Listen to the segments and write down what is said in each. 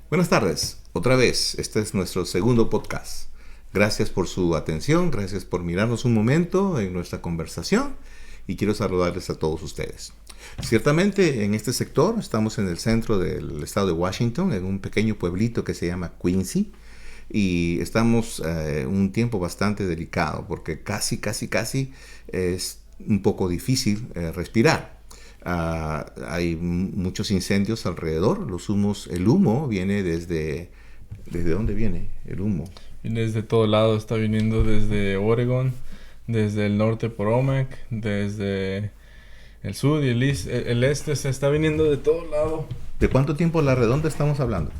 Buenas tardes, otra vez, este es nuestro segundo podcast. Gracias por su atención, gracias por mirarnos un momento en nuestra conversación y quiero saludarles a todos ustedes. Ciertamente en este sector estamos en el centro del estado de Washington, en un pequeño pueblito que se llama Quincy y estamos en un tiempo bastante delicado porque casi es un poco difícil respirar. Hay muchos incendios alrededor. El humo viene desde... ¿Desde dónde viene el humo? Viene desde todo lado, está viniendo desde Oregon, desde el norte por Omac, desde el sur y el este, se está viniendo de todo lado. ¿De cuánto tiempo a la redonda estamos hablando?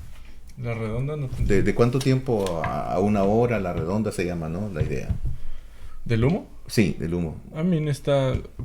La redonda no ¿De cuánto tiempo a una hora la redonda se llama, no? La idea. ¿Del humo? Sí, del humo.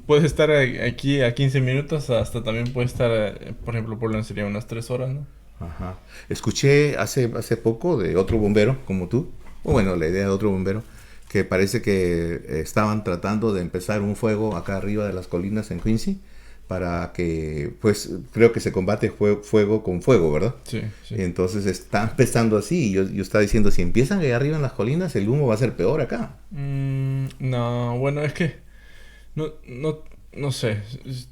Puede estar aquí a 15 minutos, hasta también puede estar, por ejemplo, por sería unas 3 horas, ¿no? Ajá. Escuché hace poco de otro bombero como tú, o bueno, la idea de otro bombero, que parece que estaban tratando de empezar un fuego acá arriba de las colinas en Quincy para que, pues, creo que se combate fuego con fuego, ¿verdad? Sí, sí. Y entonces está empezando así, y yo estaba diciendo, si empiezan allá arriba en las colinas, el humo va a ser peor acá. No, bueno, es que no sé.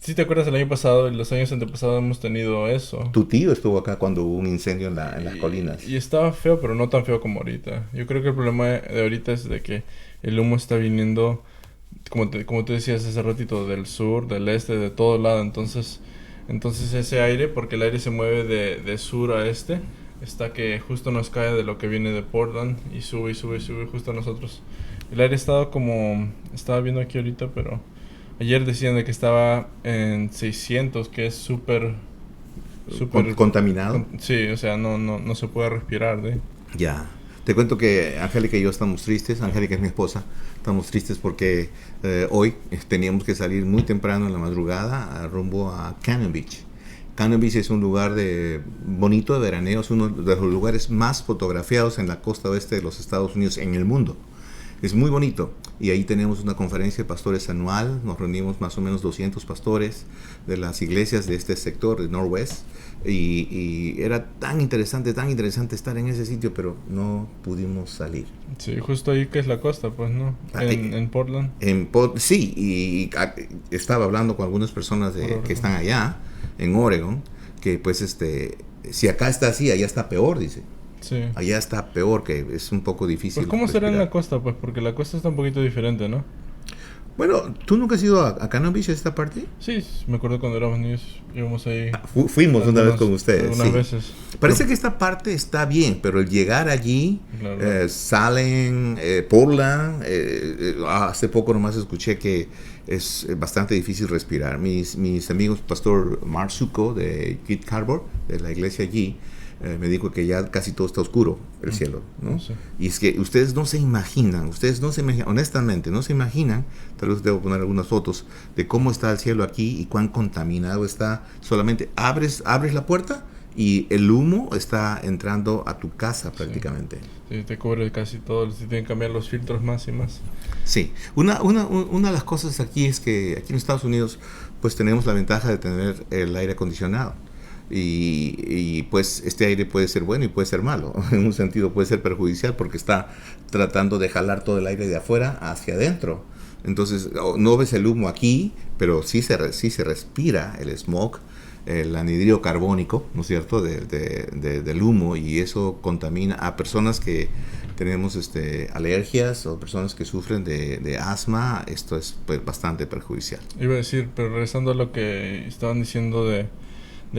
Si te acuerdas, el año pasado y los años antepasados hemos tenido eso. Tu tío estuvo acá cuando hubo un incendio en las colinas. Y estaba feo, pero no tan feo como ahorita. Yo creo que el problema de ahorita es de que el humo está viniendo, como te decías hace ratito, del sur, del este, de todo lado. Entonces ese aire, porque el aire se mueve de sur a este, está que justo nos cae de lo que viene de Portland y sube justo a nosotros. El aire estaba viendo aquí ahorita, pero ayer decían de que estaba en 600, que es súper Contaminado. sí, o sea, no se puede respirar, ¿de? Ya. Te cuento que Angélica y yo estamos tristes. Angélica es mi esposa. Estamos tristes porque hoy teníamos que salir muy temprano en la madrugada rumbo a Cannon Beach. Cannon Beach es un lugar bonito de veraneo. Es uno de los lugares más fotografiados en la costa oeste de los Estados Unidos en el mundo. Es muy bonito y ahí tenemos una conferencia de pastores anual. Nos reunimos más o menos 200 pastores de las iglesias de este sector, de Northwest, y era tan interesante estar en ese sitio, pero no pudimos salir. Sí, justo ahí que es la costa, pues, ¿no? En Portland. Sí, y estaba hablando con algunas personas que están allá, en Oregon, que pues si acá está así, allá está peor, dice. Sí. Allá está peor, que es un poco difícil. Pues, ¿cómo será en la costa? Pues, porque la costa está un poquito diferente, ¿no? Bueno, ¿tú nunca has ido a Cannon Beach, a esta parte? Sí, me acuerdo cuando éramos niños, íbamos ahí. Fuimos una vez con ustedes. Algunas Sí. veces. Parece que esta parte está bien, pero el llegar allí, Claro. Salem, Portland, hace poco nomás escuché que es bastante difícil respirar. Mis amigos, Pastor Mark Zuko de Kit Harbor, de la iglesia allí, me dijo que ya casi todo está oscuro, el cielo, ¿no? Sí. Y es que ustedes no se imaginan, honestamente, no se imaginan, tal vez debo poner algunas fotos, de cómo está el cielo aquí y cuán contaminado está. Solamente abres la puerta y el humo está entrando a tu casa prácticamente. Sí, te cubre casi todo, se tienen que cambiar los filtros más y más. Sí, una de las cosas aquí es que aquí en Estados Unidos pues tenemos la ventaja de tener el aire acondicionado. Y pues este aire puede ser bueno y puede ser malo. En un sentido puede ser perjudicial porque está tratando de jalar todo el aire de afuera hacia adentro. Entonces no ves el humo aquí, pero sí se respira el smog, el anhídrido carbónico, ¿no es cierto?, del humo, y eso contamina a personas que tenemos alergias o personas que sufren de asma. Esto es pues bastante perjudicial. Iba a decir, pero regresando a lo que estaban diciendo de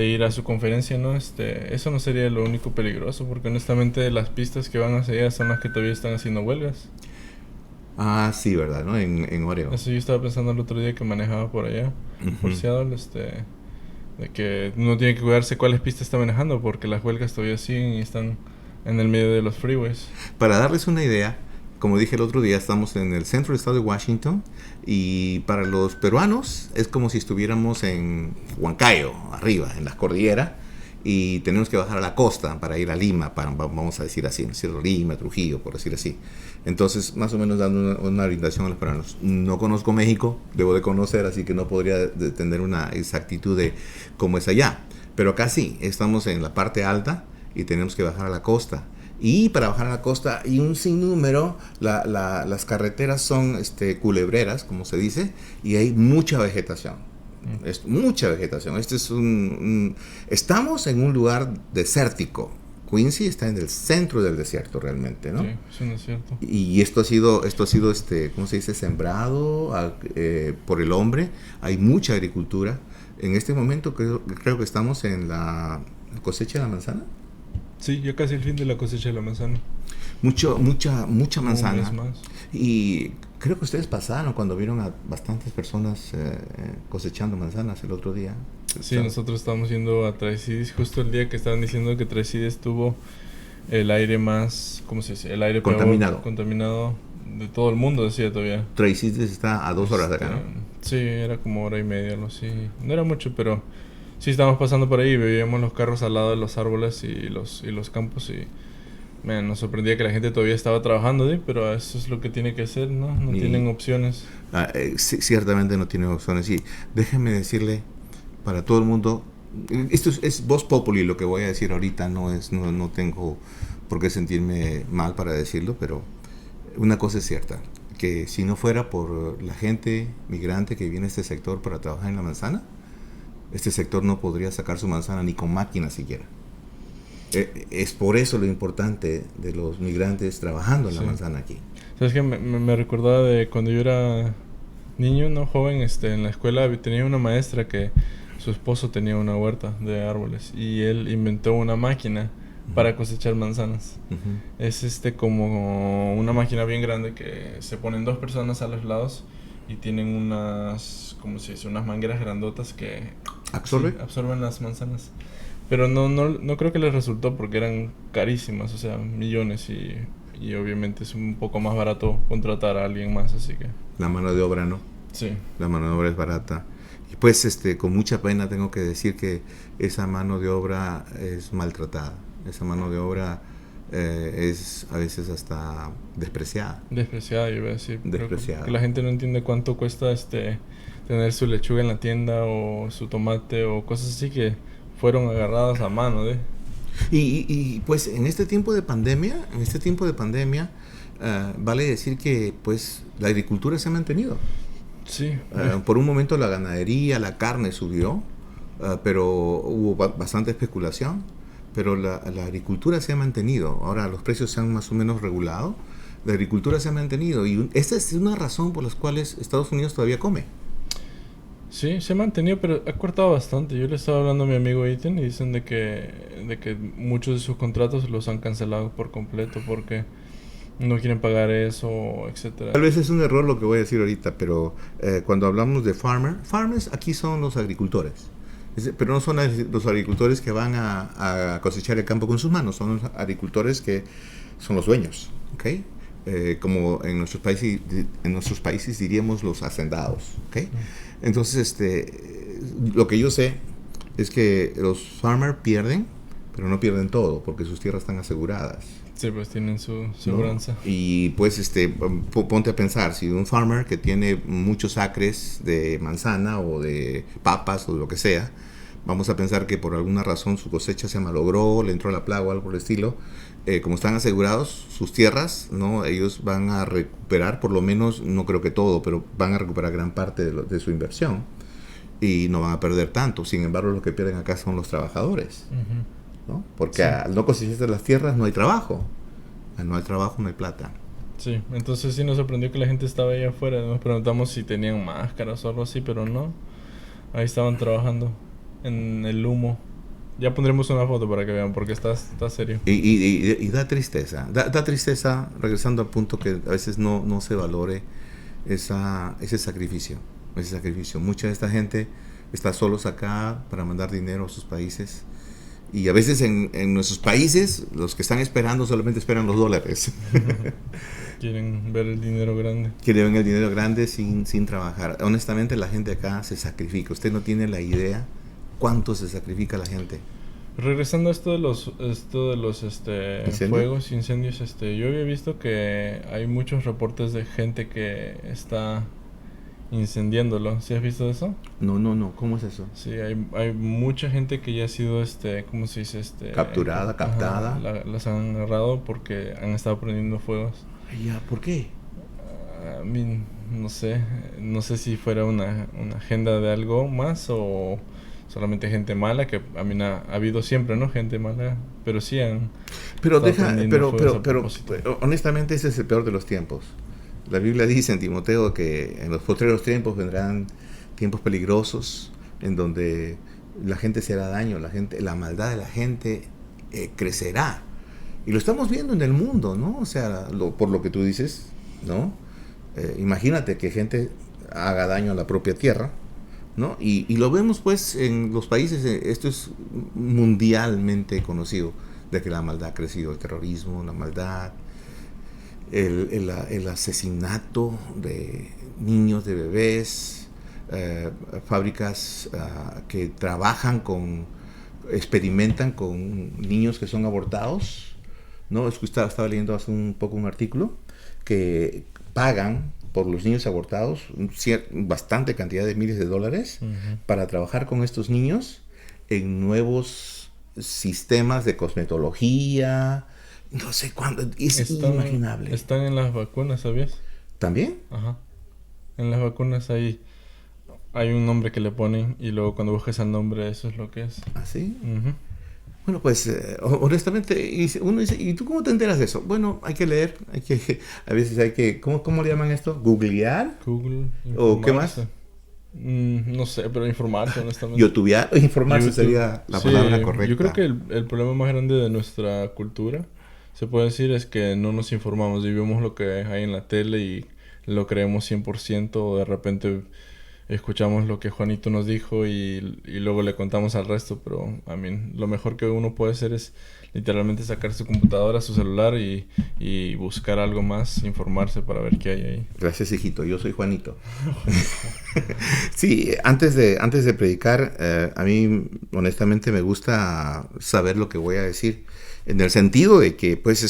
ir a su conferencia, ¿no? Eso no sería lo único peligroso, porque honestamente las pistas que van hacia allá son las que todavía están haciendo huelgas. Ah, sí, ¿verdad? ¿No? En Oregon. Eso yo estaba pensando el otro día que manejaba por allá, por Seattle, de que uno tiene que cuidarse cuáles pistas está manejando, porque las huelgas todavía siguen y están en el medio de los freeways. Para darles una idea, como dije el otro día, estamos en el centro del estado de Washington y para los peruanos es como si estuviéramos en Huancayo, arriba, en las cordilleras, y tenemos que bajar a la costa para ir a Lima, vamos a decir así, ¿no es cierto? Lima, Trujillo, por decir así. Entonces, más o menos dando una orientación a los peruanos. No conozco México, debo de conocer, así que no podría tener una exactitud de cómo es allá. Pero acá sí, estamos en la parte alta y tenemos que bajar a la costa. Y para bajar a la costa hay un sinnúmero, las carreteras son culebreras, como se dice, y hay mucha vegetación. Es mucha vegetación. Estamos en un lugar desértico. Quincy está en el centro del desierto realmente, ¿no? Sí, es un desierto. Y esto ha sido ¿cómo se dice? Sembrado por el hombre. Hay mucha agricultura. En este momento creo que estamos en la cosecha de la manzana. Sí, ya casi el fin de la cosecha de la manzana. Mucha manzana. Un mes más. Y creo que ustedes pasaron cuando vieron a bastantes personas cosechando manzanas el otro día. Sí, nosotros estábamos yendo a Tri-Cities justo el día que estaban diciendo que Tri-Cities tuvo el aire más, ¿cómo se dice? El aire contaminado de todo el mundo, decía todavía. Tri-Cities está a 2 horas de acá, ¿no? Sí, era como hora y media, algo así. No era mucho, pero sí estábamos pasando por ahí y veíamos los carros al lado de los árboles y los campos y nos sorprendía que la gente todavía estaba trabajando, pero eso es lo que tiene que hacer, ¿no? No tienen opciones. Ciertamente no tienen opciones. Y déjenme decirle para todo el mundo, esto es voz populi lo que voy a decir ahorita, no tengo por qué sentirme mal para decirlo, pero una cosa es cierta, que si no fuera por la gente migrante que viene a este sector para trabajar en la manzana, este sector no podría sacar su manzana ni con máquina siquiera. Es por eso lo importante de los migrantes trabajando en la manzana aquí. ¿Sabes qué? Me recordaba de cuando yo era niño, no joven, en la escuela tenía una maestra que su esposo tenía una huerta de árboles y él inventó una máquina para cosechar manzanas. Es como una máquina bien grande que se ponen 2 personas a los lados y tienen unas, ¿cómo se dice? Unas mangueras grandotas que absorben las manzanas. Pero no creo que les resultó porque eran carísimas, o sea, millones y obviamente es un poco más barato contratar a alguien más, así que... La mano de obra, ¿no? Sí. La mano de obra es barata. Y pues con mucha pena tengo que decir que esa mano de obra es maltratada. Esa mano de obra es a veces hasta despreciada. Despreciada, yo iba a decir. Despreciada. Que la gente no entiende cuánto cuesta tener su lechuga en la tienda o su tomate o cosas así que fueron agarradas a mano, Y pues en este tiempo de pandemia, vale decir que pues la agricultura se ha mantenido. Sí. Por un momento la ganadería, la carne subió, pero hubo bastante especulación, pero la agricultura se ha mantenido. Ahora los precios se han más o menos regulado, la agricultura se ha mantenido y esta es una razón por las cuales Estados Unidos todavía come. Sí, se ha mantenido, pero ha cortado bastante. Yo le estaba hablando a mi amigo Ethan y dicen de que muchos de sus contratos los han cancelado por completo porque no quieren pagar eso, etcétera. Tal vez es un error lo que voy a decir ahorita, pero cuando hablamos de farmers aquí son los agricultores. Pero no son los agricultores que van a cosechar el campo con sus manos, son los agricultores que son los dueños, ¿ok? Como en nuestros países diríamos los hacendados, ¿ok? Entonces, lo que yo sé es que los farmers pierden, pero no pierden todo, porque sus tierras están aseguradas. Sí, pues tienen su seguranza. ¿No? Y pues ponte a pensar, si un farmer que tiene muchos acres de manzana o de papas o de lo que sea, vamos a pensar que por alguna razón su cosecha se malogró, le entró la plaga o algo por el estilo, como están asegurados sus tierras, ¿no? Ellos van a recuperar por lo menos, no creo que todo, pero van a recuperar gran parte de su inversión y no van a perder tanto. Sin embargo, los que pierden acá son los trabajadores. ¿No? Porque al no cosechar las tierras no hay trabajo. Al no hay trabajo no hay plata. Sí, entonces sí nos sorprendió que la gente estaba ahí afuera. Nos preguntamos si tenían máscaras o algo así, pero no. Ahí estaban trabajando en el humo. Ya pondremos una foto para que vean, porque está serio. Y da tristeza. Da tristeza, regresando al punto que a veces no se valore ese sacrificio. Mucha de esta gente está solos acá para mandar dinero a sus países. Y a veces en nuestros países, los que están esperando solamente esperan los dólares. Quieren ver el dinero grande. Quieren ver el dinero grande sin trabajar. Honestamente, la gente acá se sacrifica. Usted no tiene la idea cuánto se sacrifica la gente. Regresando a esto de los fuegos, incendios, yo había visto que hay muchos reportes de gente que está incendiándolo. ¿Sí has visto eso? No, no, no, ¿cómo es eso? Sí, hay mucha gente que ya ha sido, ¿cómo se dice? Capturada, Ajá, captada. las han agarrado porque han estado prendiendo fuegos. Ay, ya, ¿por qué? A mí, no sé si fuera una agenda de algo más o solamente gente mala, que a mí ha habido siempre, ¿no? Gente mala, pero sí han Pero estado deja, prendiendo fuegos a propósito. honestamente ese es el peor de los tiempos. La Biblia dice en Timoteo que en los postreros tiempos vendrán tiempos peligrosos en donde la gente se hará daño, la maldad de la gente crecerá. Y lo estamos viendo en el mundo, ¿no? O sea, por lo que tú dices, ¿no? Imagínate que gente haga daño a la propia tierra, ¿no? Y lo vemos pues en los países, esto es mundialmente conocido, de que la maldad ha crecido, el terrorismo, la maldad, el asesinato de niños, de bebés, fábricas que trabajan experimentan con niños que son abortados, ¿no? Es que estaba leyendo hace un poco un artículo que pagan por los niños abortados bastante cantidad de miles de dólares Ujú. para trabajar con estos niños en nuevos sistemas de cosmetología, no sé cuándo, es inimaginable. Están en las vacunas, ¿sabías? ¿También? Ajá. En las vacunas hay un nombre que le ponen y luego cuando busques el nombre eso es lo que es. ¿Así? Ujú. Bueno, pues honestamente, uno dice, ¿y tú cómo te enteras de eso? Bueno, hay que leer, a veces hay que, ¿cómo le llaman esto? ¿Googlear? Google, ¿O qué más? informarse. No sé, pero informarse, honestamente. ¿YouTubear? Informarse YouTube. sería la Sí, palabra yo creo que correcta. el problema más grande de nuestra cultura, se puede decir, es que no nos informamos y vemos lo que hay en la tele y lo creemos 100% o de repente escuchamos lo que Juanito nos dijo y luego le contamos al resto, pero a mí lo mejor que uno puede hacer es literalmente sacar su computadora, su celular y buscar algo más, informarse para ver qué hay ahí. Gracias, hijito. Yo soy Juanito. Sí, antes de predicar, a mí honestamente me gusta saber lo que voy a decir, en el sentido de que, pues,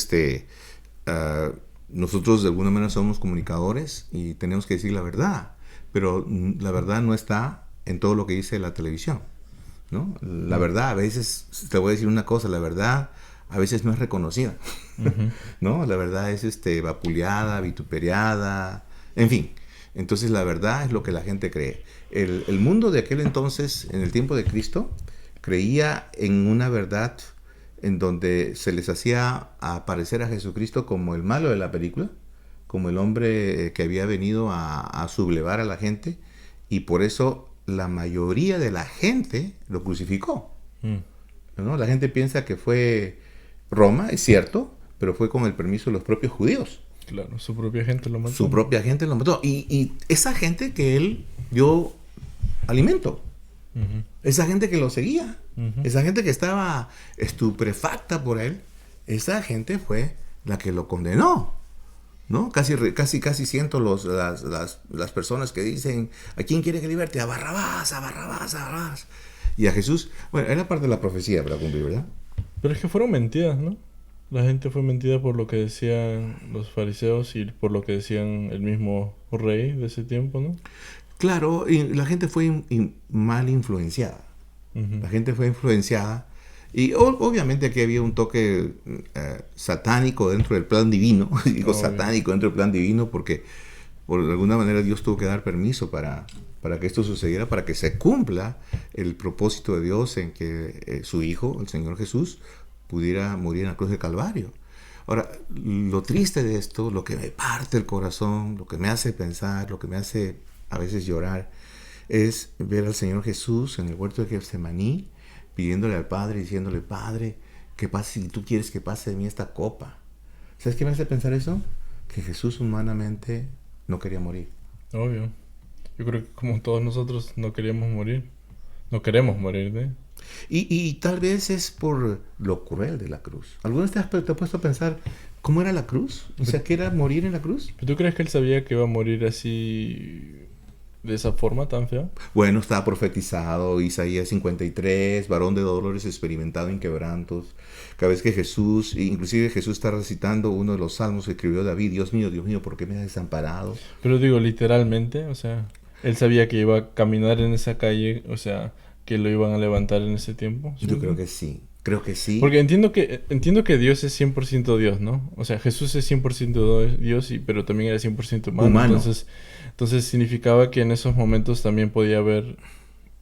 nosotros de alguna manera somos comunicadores y tenemos que decir la verdad, pero la verdad no está en todo lo que dice la televisión, ¿no? La verdad, a veces, te voy a decir una cosa, la verdad a veces no es reconocida, Ujú. ¿no? La verdad es vapuleada, vituperiada, en fin. Entonces la verdad es lo que la gente cree. El mundo de aquel entonces, en el tiempo de Cristo, creía en una verdad en donde se les hacía aparecer a Jesucristo como el malo de la película, como el hombre que había venido a sublevar a la gente, y por eso la mayoría de la gente lo crucificó, Mm, ¿no? La gente piensa que fue Roma, es cierto, pero fue con el permiso de los propios judíos. claro, su propia gente lo Su mató. propia gente lo mató. Y esa gente que él dio alimento, Ujú, esa gente que lo seguía, ujú. esa gente que estaba estupefacta por él, esa gente fue la que lo condenó, ¿no? Casi siento las personas que dicen, ¿a quién quiere que liberte? A Barrabás, a Barrabás, a Barrabás. Y a Jesús, bueno, era parte de la profecía para cumplir, ¿verdad? Pero es que fueron mentiras, ¿no? La gente fue mentida por lo que decían los fariseos y por lo que decían el mismo rey de ese tiempo, ¿no? Claro, y la gente fue mal influenciada. Ujú. La gente fue influenciada. Y obviamente aquí había un toque satánico dentro del plan divino. Digo Obvio. satánico dentro del plan divino porque por alguna manera Dios tuvo que dar permiso para que esto sucediera, para que se cumpla el propósito de Dios en que su Hijo, el Señor Jesús, pudiera morir en la cruz del Calvario. Ahora, lo triste de esto, lo que me parte el corazón, lo que me hace pensar, lo que me hace a veces llorar, es ver al Señor Jesús en el huerto de Getsemaní, pidiéndole al Padre, diciéndole, Padre, que pase, si tú quieres que pase de mí esta copa. ¿Sabes qué me hace pensar eso? Que Jesús humanamente no quería morir. Obvio. Yo creo que como todos nosotros no queríamos morir. No queremos morir, ¿eh? Y tal vez es por lo cruel de la cruz. ¿Alguna vez te has puesto a pensar cómo era la cruz? O sea, ¿qué era morir en la cruz? ¿Pero tú crees que él sabía que iba a morir así, de esa forma tan fea? Bueno, estaba profetizado, Isaías 53, varón de dolores experimentado en quebrantos. Cada vez que Jesús, inclusive Jesús está recitando uno de los salmos que escribió David, Dios mío, ¿por qué me has desamparado? Pero digo, literalmente, o sea... Él sabía que iba a caminar en esa calle, o sea, que lo iban a levantar en ese tiempo. ¿Sí? Yo creo que sí. Porque entiendo que Dios es 100% Dios, ¿no? O sea, Jesús es 100% Dios, pero también era 100% humano. Humano. Entonces significaba que en esos momentos también podía ver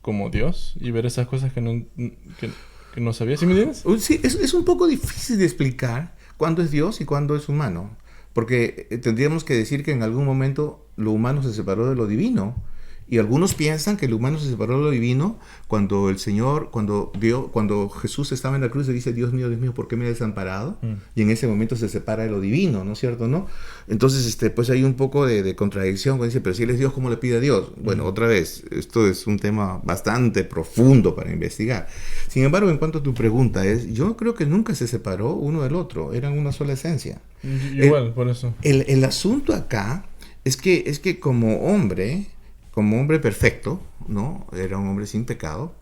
como Dios y ver esas cosas que no sabía. ¿Sí me entiendes? Sí, es un poco difícil de explicar cuándo es Dios y cuándo es humano, porque tendríamos que decir que en algún momento lo humano se separó de lo divino. Y algunos piensan que el humano se separó de lo divino cuando el Señor, cuando Jesús estaba en la cruz, le dice, Dios mío, ¿por qué me has desamparado? Y en ese momento se separa de lo divino, ¿no es cierto? ¿No? Entonces, pues hay un poco de contradicción. Cuando dice, pero si Él es Dios, ¿cómo le pide a Dios? Bueno, otra vez, esto es un tema bastante profundo para investigar. Sin embargo, en cuanto a tu pregunta, yo creo que nunca se separó uno del otro, eran una sola esencia. Igual, por eso. El asunto acá es que como hombre perfecto, ¿no? Era un hombre sin pecado,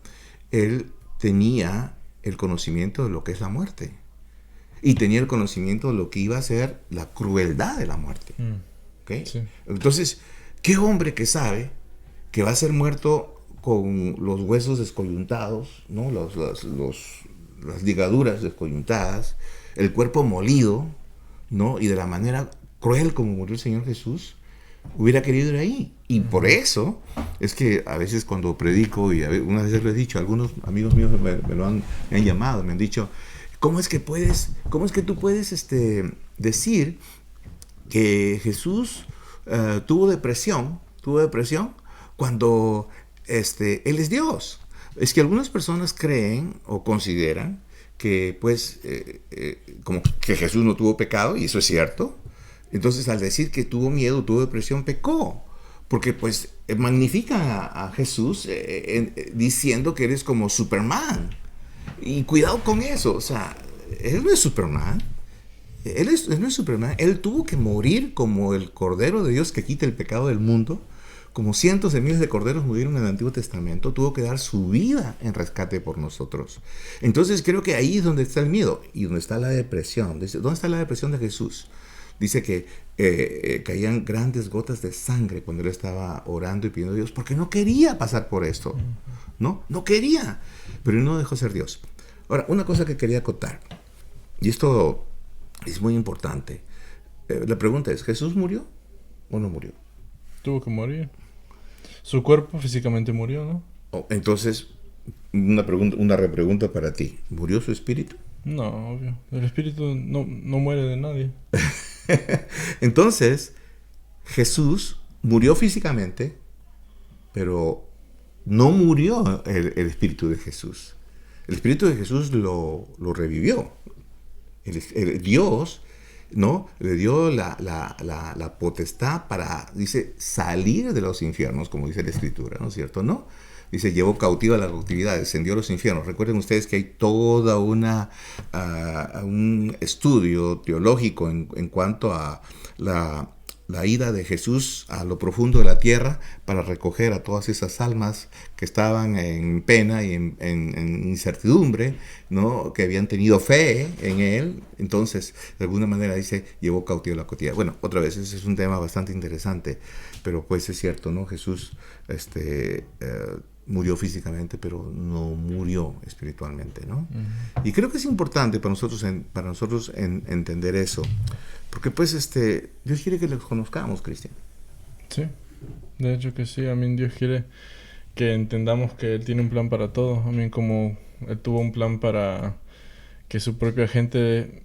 él tenía el conocimiento de lo que es la muerte. Y tenía el conocimiento de lo que iba a ser la crueldad de la muerte. ¿Okay? Sí. Entonces, ¿qué hombre que sabe que va a ser muerto con los huesos descoyuntados, ¿no? Las ligaduras descoyuntadas, el cuerpo molido, ¿no? Y de la manera cruel como murió el Señor Jesús, hubiera querido ir ahí? Y por eso es que a veces cuando predico, y una vez lo he dicho, algunos amigos míos me han llamado, me han dicho, ¿cómo es que tú puedes decir que Jesús tuvo depresión cuando Él es Dios? Es que algunas personas creen o consideran que pues como que Jesús no tuvo pecado, y eso es cierto. Entonces, al decir que tuvo miedo, tuvo depresión, pecó. Porque pues magnifican a Jesús diciendo que eres como Superman. Y cuidado con eso. O sea, Él no es Superman. Él no es Superman. Él tuvo que morir como el Cordero de Dios que quita el pecado del mundo. Como cientos de miles de corderos murieron en el Antiguo Testamento, tuvo que dar su vida en rescate por nosotros. Entonces creo que ahí es donde está el miedo y donde está la depresión. ¿Dónde está la depresión de Jesús? Dice que caían grandes gotas de sangre cuando él estaba orando y pidiendo a Dios, porque no quería pasar por esto. No quería, pero no dejó ser Dios. Ahora, una cosa que quería acotar, y esto es muy importante. La pregunta es, ¿Jesús murió o no murió? Tuvo que morir. Su cuerpo físicamente murió, ¿no? Entonces, una repregunta para ti. ¿Murió su espíritu? No, obvio. El espíritu no muere de nadie. Entonces, Jesús murió físicamente, pero no murió el espíritu de Jesús. El espíritu de Jesús lo revivió. Dios, ¿no? Le dio la potestad para, dice, salir de los infiernos, como dice la Escritura, ¿no es cierto? ¿No? Dice, llevó cautiva la cautividad, descendió a los infiernos. Recuerden ustedes que hay toda un estudio teológico en cuanto a la ida de Jesús a lo profundo de la tierra para recoger a todas esas almas que estaban en pena y en incertidumbre, ¿no? Que habían tenido fe en Él. Entonces, de alguna manera dice, llevó cautivo la cautividad. Bueno, otra vez, ese es un tema bastante interesante, pero pues es cierto, ¿no? Jesús murió físicamente, pero no murió espiritualmente, ¿no? Y creo que es importante para nosotros entender eso, porque pues Dios quiere que los conozcamos, Cristian. Sí, de hecho que sí. Dios quiere que entendamos que Él tiene un plan para todo. Como Él tuvo un plan para que su propia gente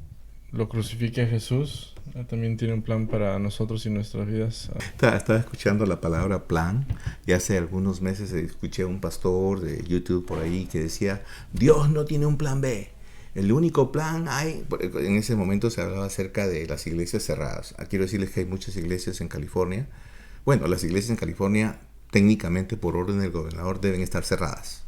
lo crucifique a Jesús, Él también tiene un plan para nosotros y nuestras vidas. Estaba escuchando la palabra plan, y hace algunos meses escuché a un pastor de YouTube por ahí que decía, Dios no tiene un plan B. El único plan hay, en ese momento se hablaba acerca de las iglesias cerradas. Quiero decirles que hay muchas iglesias en California. Bueno, las iglesias en California, técnicamente por orden del gobernador, deben estar cerradas.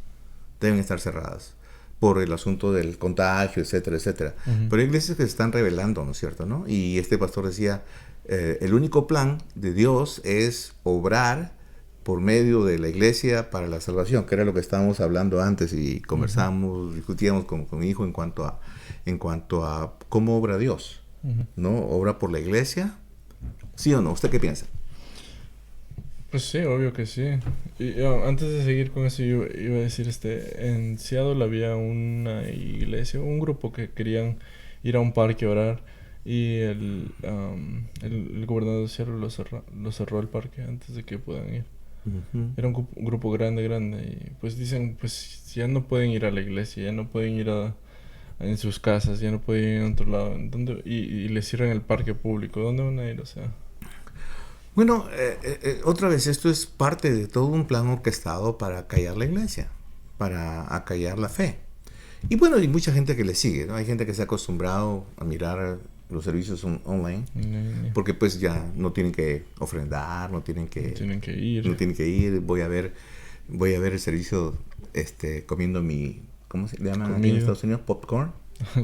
Por el asunto del contagio, etcétera, etcétera. Pero hay iglesias que se están rebelando, ¿no es cierto? ¿No? Y este pastor decía, el único plan de Dios es obrar por medio de la iglesia para la salvación, que era lo que estábamos hablando antes y conversábamos, discutíamos con mi hijo en cuanto a cómo obra Dios, ¿no? ¿Obra por la iglesia? ¿Sí o no? ¿Usted qué piensa? Pues sí, obvio que sí. Y antes de seguir con eso, yo iba a decir, en Seattle había una iglesia, un grupo que querían ir a un parque a orar y el gobernador de Seattle lo cerró el parque antes de que puedan ir. Ujú. Era un grupo grande, grande y pues dicen, pues ya no pueden ir a la iglesia, ya no pueden ir en sus casas, ya no pueden ir a otro lado. Y les cierran el parque público. ¿Dónde van a ir? O sea, Bueno, otra vez, esto es parte de todo un plan orquestado para acallar la iglesia, para acallar la fe. Y bueno, hay mucha gente que le sigue, ¿no? Hay gente que se ha acostumbrado a mirar los servicios online, porque pues ya no tienen que ofrendar, tienen que no ir. tienen que ir. Voy a ver el servicio, comiendo mi, ¿cómo se le llama aquí en Comida, Estados Unidos? Popcorn,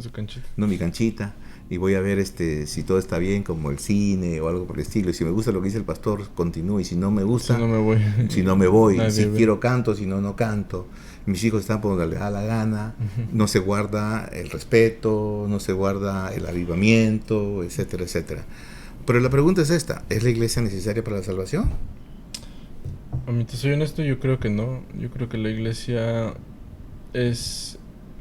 su canchita. no, mi canchita. Y voy a ver si todo está bien, como el cine o algo por el estilo. Y si me gusta lo que dice el pastor, continúo. Y si no me Si gusta, no me voy, si no me voy. nadie Si ve. quiero canto, si no, no canto. Mis hijos están por donde les da la gana. No se guarda el respeto, no se guarda el avivamiento, etcétera, etcétera. Pero la pregunta es esta: ¿es la iglesia necesaria para la salvación? A mí, te soy honesto, yo creo que no. Yo creo que la iglesia es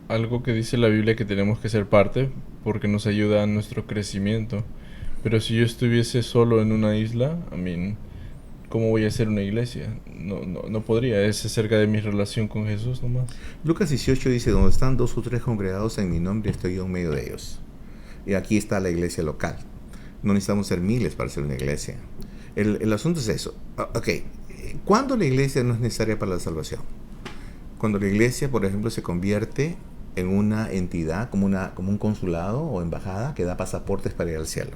algo que dice la Biblia que tenemos que ser parte porque nos ayuda a nuestro crecimiento. Pero si yo estuviese solo en una isla, ¿cómo voy a hacer una iglesia? No podría. Es acerca de mi relación con Jesús nomás. Lucas 18 dice: donde están dos o tres congregados en mi nombre, estoy yo en medio de ellos. Y aquí está la iglesia local. No necesitamos ser miles para ser una iglesia. El asunto es eso. Ok, ¿cuándo la iglesia no es necesaria para la salvación? Cuando la iglesia, por ejemplo, se convierte en una entidad, como un consulado o embajada que da pasaportes para ir al cielo.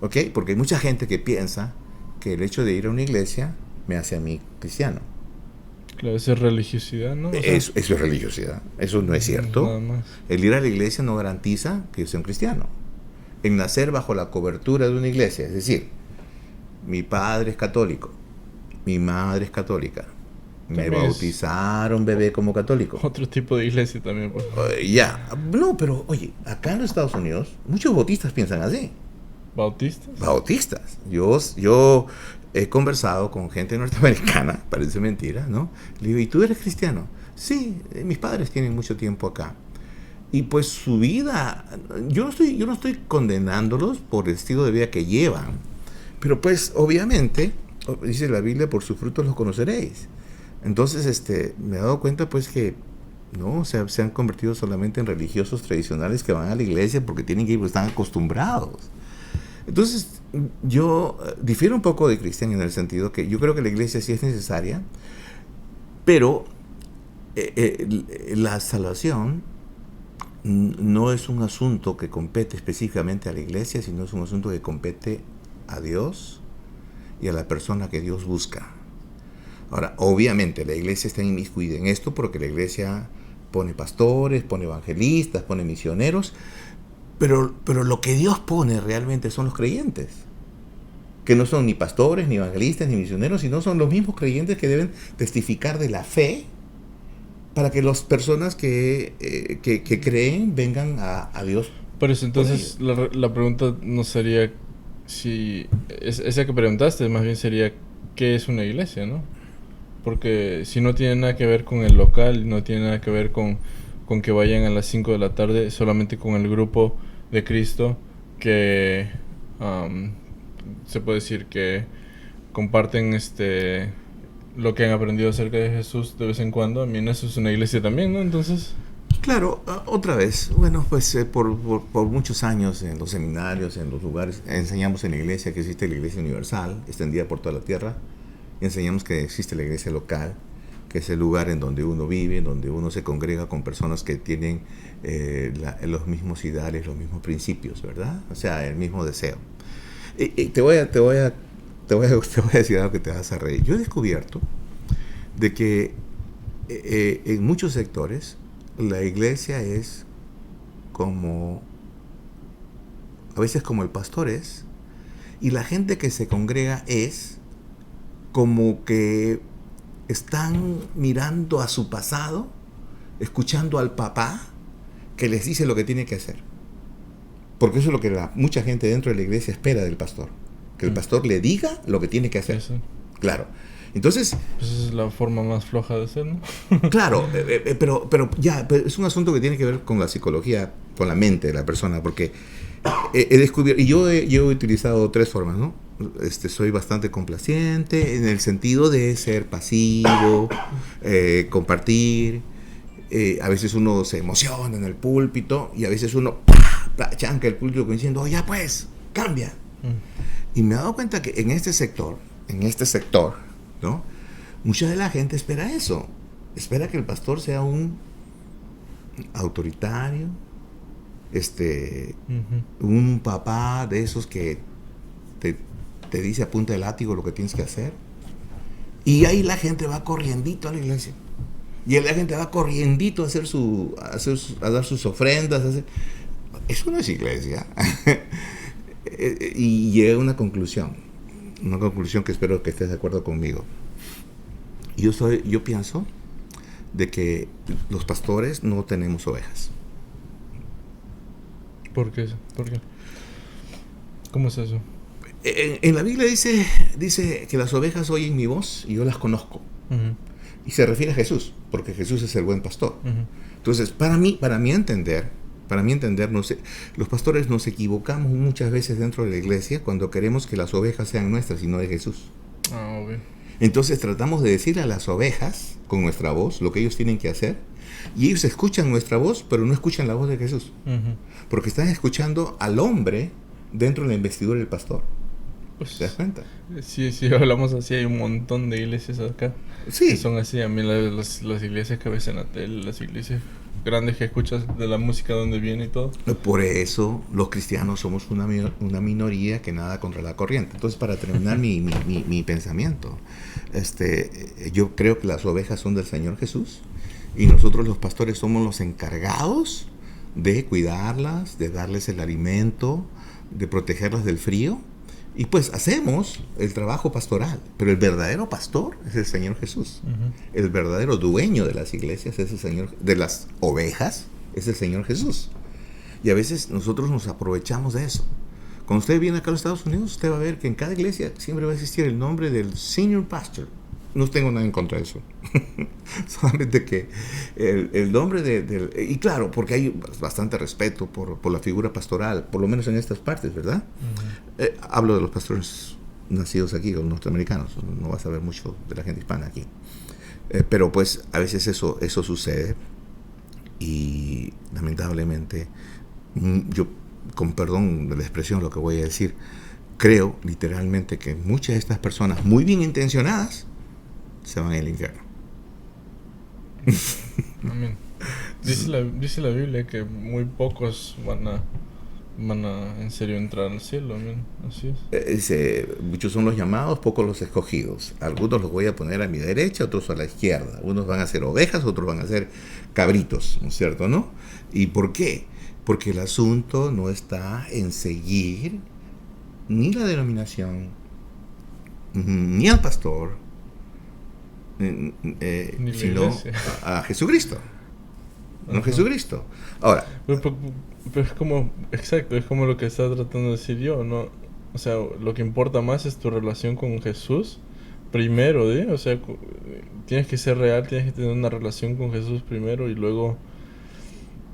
¿Ok? Porque hay mucha gente que piensa que el hecho de ir a una iglesia me hace a mí cristiano. Claro, esa es religiosidad, ¿no? O sea, Eso es religiosidad. Eso no es cierto. nada más. El ir a la iglesia no garantiza que yo sea un cristiano. En nacer bajo la cobertura de una iglesia, es decir, mi padre es católico, mi madre es católica, me También es bautizaron bebé como católico. otro tipo de iglesia también, pues. Ya, no, pero oye, acá en los Estados Unidos muchos bautistas piensan así. ¿Bautistas? Bautistas. Yo he conversado con gente norteamericana, parece mentira, ¿no? Le digo, ¿y tú eres cristiano? Sí, mis padres tienen mucho tiempo acá. Y pues su vida, yo no estoy condenándolos por el estilo de vida que llevan, pero pues obviamente, dice la Biblia, por sus frutos los conoceréis. Entonces, me he dado cuenta pues que no, o sea, se han convertido solamente en religiosos tradicionales que van a la iglesia porque tienen que ir, porque están acostumbrados. Entonces, yo difiero un poco de Cristian en el sentido que yo creo que la iglesia sí es necesaria, pero la salvación no es un asunto que compete específicamente a la iglesia, sino es un asunto que compete a Dios y a la persona que Dios busca. Ahora, obviamente la iglesia está inmiscuida en esto porque la iglesia pone pastores, pone evangelistas, pone misioneros, pero lo que Dios pone realmente son los creyentes, que no son ni pastores, ni evangelistas, ni misioneros, sino son los mismos creyentes que deben testificar de la fe para que las personas que creen vengan a Dios. Por eso, entonces, la pregunta no sería si... esa que preguntaste, más bien sería, ¿qué es una iglesia, no? Porque si no tiene nada que ver con el local, no tiene nada que ver con que vayan a las 5 de la tarde, solamente con el grupo de Cristo que se puede decir que comparten lo que han aprendido acerca de Jesús de vez en cuando. A mí eso es una iglesia también, ¿no? Entonces, Claro, otra vez, bueno, pues por muchos años en los seminarios, en los lugares, enseñamos en la iglesia que existe la iglesia universal, extendida por toda la tierra, y enseñamos que existe la iglesia local, que es el lugar en donde uno vive, en donde uno se congrega con personas que tienen los mismos ideales, los mismos principios, ¿verdad? O sea, el mismo deseo. Y te voy a decir algo que te vas a reír. Yo he descubierto de que en muchos sectores la iglesia es como, a veces como el pastor es, y la gente que se congrega es como que están mirando a su pasado, escuchando al papá que les dice lo que tiene que hacer. Porque eso es lo que mucha gente dentro de la iglesia espera del pastor, que el pastor le diga lo que tiene que hacer. eso. Claro. Entonces, Pues esa es la forma más floja de ser, ¿no? claro, pero es un asunto que tiene que ver con la psicología, con la mente de la persona, porque he descubierto, y yo he utilizado tres formas, ¿no? Soy bastante complaciente en el sentido de ser pasivo, compartir. A veces uno se emociona en el púlpito y a veces uno chanca el púlpito diciendo, oh, ya pues, cambia. Y me he dado cuenta que en este sector, ¿no? Mucha de la gente espera eso. Espera que el pastor sea un autoritario, un papá de esos que te dice a punta de látigo lo que tienes que hacer. Y ahí la gente va corriendito a la iglesia. Y la gente va corriendito a a dar sus ofrendas. Eso no es iglesia. Y llega a una conclusión que espero que estés de acuerdo conmigo. Yo pienso de que los pastores no tenemos ovejas. ¿Por qué? ¿Cómo es eso? En la Biblia dice que las ovejas oyen mi voz y yo las conozco. Y se refiere a Jesús, porque Jesús es el buen pastor. Entonces, para mí entender, no sé, los pastores nos equivocamos muchas veces dentro de la iglesia cuando queremos que las ovejas sean nuestras y no de Jesús. Obvio. Entonces tratamos de decirle a las ovejas con nuestra voz lo que ellos tienen que hacer, y ellos escuchan nuestra voz, pero no escuchan la voz de Jesús, porque están escuchando al hombre dentro de la investidura del pastor. Pues, ¿Te das cuenta? Sí, hablamos así, hay un montón de iglesias acá. Sí. Que son así, a mí las iglesias que ves en la tele, las iglesias grandes que escuchas de la música donde viene y todo. Por eso los cristianos somos una minoría que nada contra la corriente. Entonces, para terminar mi pensamiento, yo creo que las ovejas son del Señor Jesús y nosotros los pastores somos los encargados de cuidarlas, de darles el alimento, de protegerlas del frío. Y pues hacemos el trabajo pastoral, pero el verdadero pastor es el Señor Jesús. El verdadero dueño de las iglesias es el Señor, de las ovejas es el Señor Jesús. Y a veces nosotros nos aprovechamos de eso. Cuando usted viene acá a los Estados Unidos, usted va a ver que en cada iglesia siempre va a existir el nombre del senior pastor. No tengo nada en contra de eso. Solamente que el nombre y claro, porque hay bastante respeto por la figura pastoral, por lo menos en estas partes, ¿verdad? Hablo de los pastores nacidos aquí, los norteamericanos. No vas a ver mucho de la gente hispana aquí. Pero pues a veces eso sucede. Y lamentablemente, yo, con perdón de la expresión, lo que voy a decir, creo literalmente que muchas de estas personas muy bien intencionadas se van al infierno. Amén. Dice la Biblia que muy pocos van a en serio entrar al cielo. Amén. Así es. Muchos son los llamados, pocos los escogidos. Algunos los voy a poner a mi derecha, otros a la izquierda. Unos van a ser ovejas, otros van a ser cabritos, ¿no es cierto, no? ¿Y por qué? Porque el asunto no está en seguir ni la denominación, ni al pastor, sino a Jesucristo. No Jesucristo. Ahora, pero es como, exacto, es como lo que estaba tratando de decir yo, ¿no? O sea, lo que importa más es tu relación con Jesús primero, ¿eh? O sea, tienes que ser real, tienes que tener una relación con Jesús primero y luego,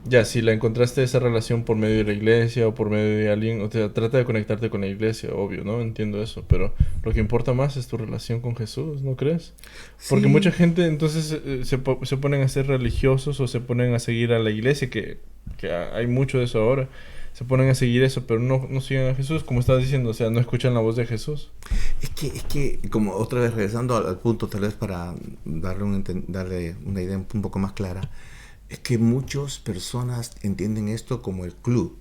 ya, si la encontraste esa relación por medio de la iglesia o por medio de alguien, o sea, trata de conectarte con la iglesia, obvio, ¿no? Entiendo eso, pero lo que importa más es tu relación con Jesús, ¿no crees? Porque sí. mucha gente entonces se ponen a ser religiosos o se ponen a seguir a la iglesia, que hay mucho de eso ahora, se ponen a seguir eso, pero no siguen a Jesús, como estabas diciendo, o sea, no escuchan la voz de Jesús. Es que como otra vez regresando al punto, tal vez para darle una idea un poco más clara, es que muchas personas entienden esto como el club.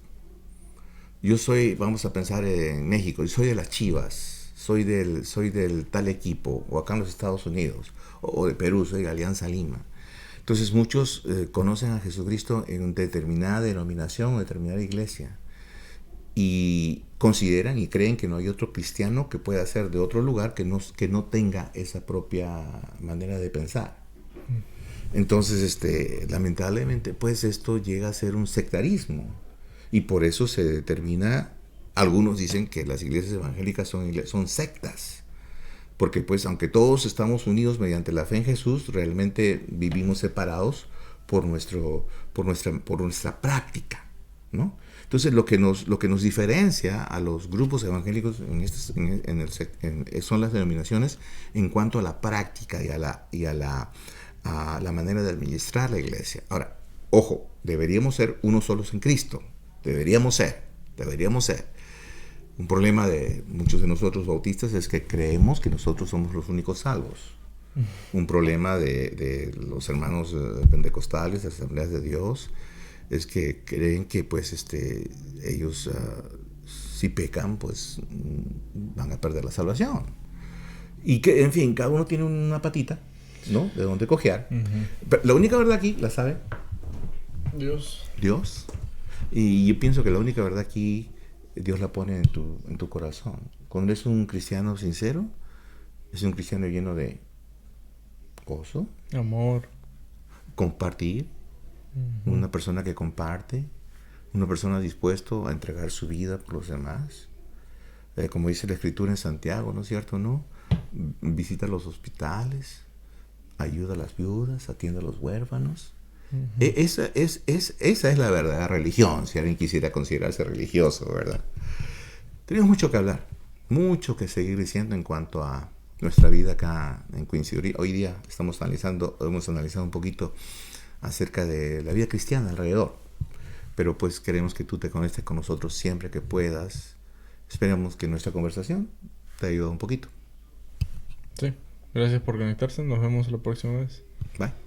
Yo soy, vamos a pensar en México, yo soy de las Chivas, soy del tal equipo, o acá en los Estados Unidos, o de Perú, soy de Alianza Lima. Entonces muchos conocen a Jesucristo en determinada denominación o determinada iglesia y consideran y creen que no hay otro cristiano que pueda ser de otro lugar que no tenga esa propia manera de pensar. Entonces, lamentablemente, pues esto llega a ser un sectarismo y por eso se determina, algunos dicen que las iglesias evangélicas son sectas, Porque pues aunque todos estamos unidos mediante la fe en Jesús, realmente vivimos separados por nuestra práctica, ¿no? Entonces lo que nos diferencia a los grupos evangélicos son las denominaciones en cuanto a la práctica a la manera de administrar la iglesia. Ahora, ojo, deberíamos ser unos solos en Cristo. Deberíamos ser. Un problema de muchos de nosotros bautistas es que creemos que nosotros somos los únicos salvos. Un problema de los hermanos pentecostales, de las Asambleas de Dios, es que creen que pues ellos si pecan pues van a perder la salvación. Y que, en fin, cada uno tiene una patita, ¿no? De donde cojear. Pero la única verdad aquí, ¿la sabe? Dios. Y yo pienso que la única verdad aquí Dios la pone en tu corazón. Cuando eres un cristiano sincero, es un cristiano lleno de gozo, amor, compartir, una persona que comparte, una persona dispuesto a entregar su vida por los demás. Como dice la Escritura en Santiago, ¿no es cierto? ¿No? Visita los hospitales, ayuda a las viudas, atiende a los huérfanos. Esa es la verdadera religión, si alguien quisiera considerarse religioso, ¿verdad? Tenemos mucho que hablar, mucho que seguir diciendo en cuanto a nuestra vida acá en Quincy. Hoy día hemos analizado un poquito acerca de la vida cristiana alrededor, pero pues queremos que tú te conectes con nosotros siempre que puedas. Esperamos que nuestra conversación te ayude un poquito. Sí, gracias por conectarse, nos vemos la próxima vez. Bye.